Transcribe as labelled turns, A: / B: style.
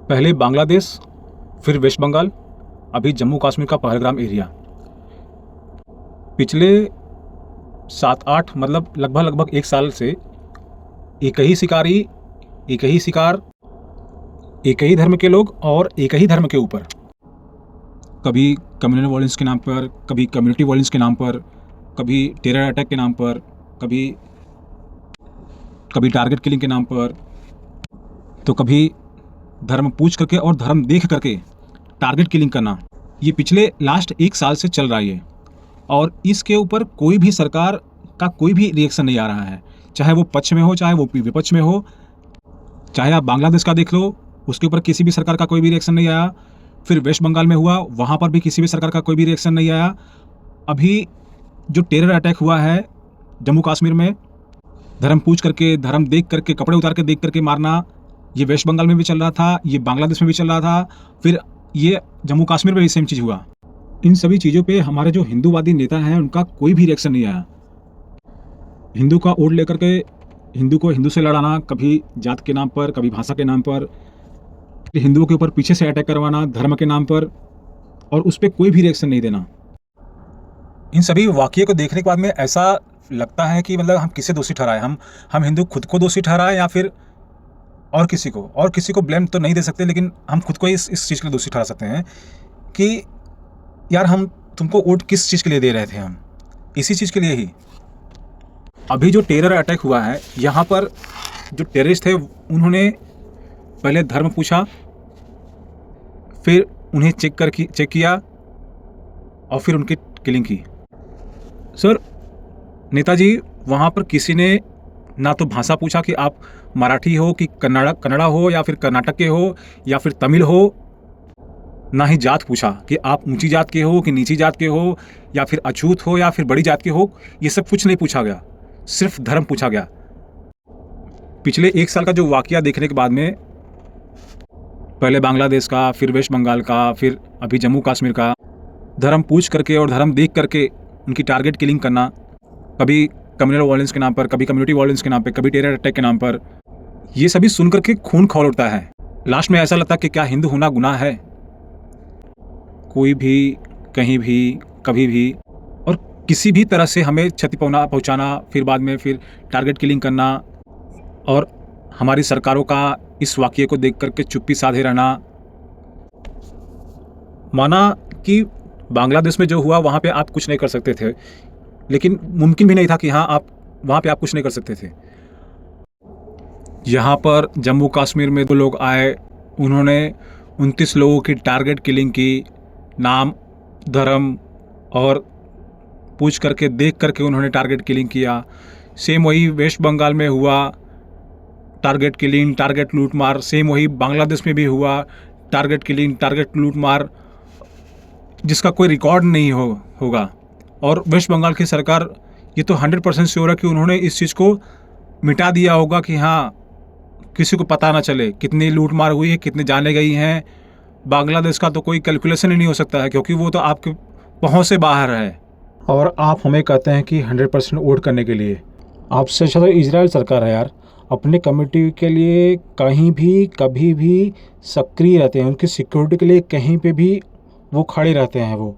A: पहले बांग्लादेश, फिर वेस्ट बंगाल, अभी जम्मू कश्मीर का पहलगाम एरिया। पिछले 7-8 मतलब लगभग 1 साल से एक ही शिकारी, एक ही शिकार, एक ही धर्म के लोग और एक ही धर्म के ऊपर, कभी कम्युनल वायलेंस के नाम पर, कभी कम्युनिटी वायलेंस के नाम पर, कभी टेरर अटैक के नाम पर, कभी टारगेट किलिंग के नाम पर, तो कभी धर्म पूछ करके और धर्म देख करके टारगेट किलिंग करना। ये पिछले लास्ट 1 साल से चल रहा है और इसके ऊपर कोई भी सरकार का कोई भी रिएक्शन नहीं आ रहा है, चाहे वो पक्ष में हो, चाहे वो विपक्ष में हो। चाहे आप बांग्लादेश का देख लो, उसके ऊपर किसी भी सरकार का कोई भी रिएक्शन नहीं आया। फिर वेस्ट बंगाल में हुआ, वहाँ पर भी किसी भी सरकार का कोई भी रिएक्शन नहीं आया। अभी जो टेरर अटैक हुआ है जम्मू कश्मीर में, धर्म पूछ करके, धर्म देख करके, कपड़े उतार के देख करके मारना, ये वेस्ट बंगाल में भी चल रहा था, ये बांग्लादेश में भी चल रहा था, फिर ये जम्मू कश्मीर में भी सेम चीज़ हुआ। इन सभी चीज़ों पे हमारे जो हिंदूवादी नेता हैं उनका कोई भी रिएक्शन नहीं आया। हिंदू का वोट लेकर के हिंदू को हिंदू से लड़ाना, कभी जात के नाम पर, कभी भाषा के नाम पर, हिंदुओं के ऊपर पीछे से अटैक करवाना धर्म के नाम पर, और उस पर कोई भी रिएक्शन नहीं देना। इन सभी वाक़ये को देखने के बाद में ऐसा लगता है कि मतलब हम किसे दोषी ठहराएं, हम हिंदू खुद को दोषी ठहराएं या फिर और किसी को ब्लेम तो नहीं दे सकते, लेकिन हम खुद को इस चीज़ के लिए दोषी ठहरा सकते हैं कि यार हम तुमको वोट किस चीज़ के लिए दे रहे थे, हम इसी चीज़ के लिए ही। अभी जो टेरर अटैक हुआ है, यहाँ पर जो टेररिस्ट थे उन्होंने पहले धर्म पूछा, फिर उन्हें चेक किया और फिर उनकी किलिंग की। सर नेताजी, वहाँ पर किसी ने ना तो भाषा पूछा कि आप मराठी हो कि कन्नड़ा हो या फिर कर्नाटक के हो या फिर तमिल हो, ना ही जात पूछा कि आप ऊंची जात के हो कि नीची जात के हो या फिर अछूत हो या फिर बड़ी जात के हो। ये सब कुछ नहीं पूछा गया, सिर्फ धर्म पूछा गया। पिछले 1 साल का जो वाकया देखने के बाद में, पहले बांग्लादेश का, फिर वेस्ट बंगाल का, फिर अभी जम्मू कश्मीर का, धर्म पूछ करके और धर्म देख करके उनकी टारगेट किलिंग करना, कभी कम्युनल वायलेंस के नाम पर, कभी कम्युनिटी वायलेंस के नाम पर, कभी टेरर अटैक के नाम पर, ये सभी सुन करके खून खौल उठता है। लास्ट में ऐसा लगता है कि क्या हिंदू होना गुनाह है? कोई भी कहीं भी कभी भी और किसी भी तरह से हमें क्षति पहुंचाना, फिर बाद में फिर टारगेट किलिंग करना, और हमारी सरकारों का इस वाकये को देख करके चुप्पी साधे रहना। माना कि बांग्लादेश में जो हुआ वहाँ पे आप कुछ नहीं कर सकते थे, लेकिन मुमकिन भी नहीं था कि हाँ आप वहाँ पे आप कुछ नहीं कर सकते थे। यहाँ पर जम्मू कश्मीर में 2 लोग आए, उन्होंने 29 लोगों की टारगेट किलिंग की, नाम, धर्म और पूछ करके देख करके उन्होंने टारगेट किलिंग किया। सेम वही वेस्ट बंगाल में हुआ, टारगेट किलिंग, टारगेट लूट मार। सेम वही बांग्लादेश में भी हुआ, टारगेट किलिंग, टारगेट लूट मार, जिसका कोई रिकॉर्ड नहीं होगा। और वेस्ट बंगाल की सरकार ये तो 100% श्योर है कि उन्होंने इस चीज़ को मिटा दिया होगा कि हाँ किसी को पता ना चले कितनी लूट मार हुई है, कितने जाने गई हैं। बांग्लादेश का तो कोई कैलकुलेशन ही नहीं हो सकता है, क्योंकि वो तो आपके पहुँच से बाहर है। और आप हमें कहते हैं कि 100% वोट करने के लिए। आपसे अच्छा तो इजराइल सरकार है यार, अपने कम्युनिटी के लिए कहीं भी कभी भी सक्रिय रहते हैं, उनकी सिक्योरिटी के लिए कहीं पे भी वो खड़े रहते हैं। वो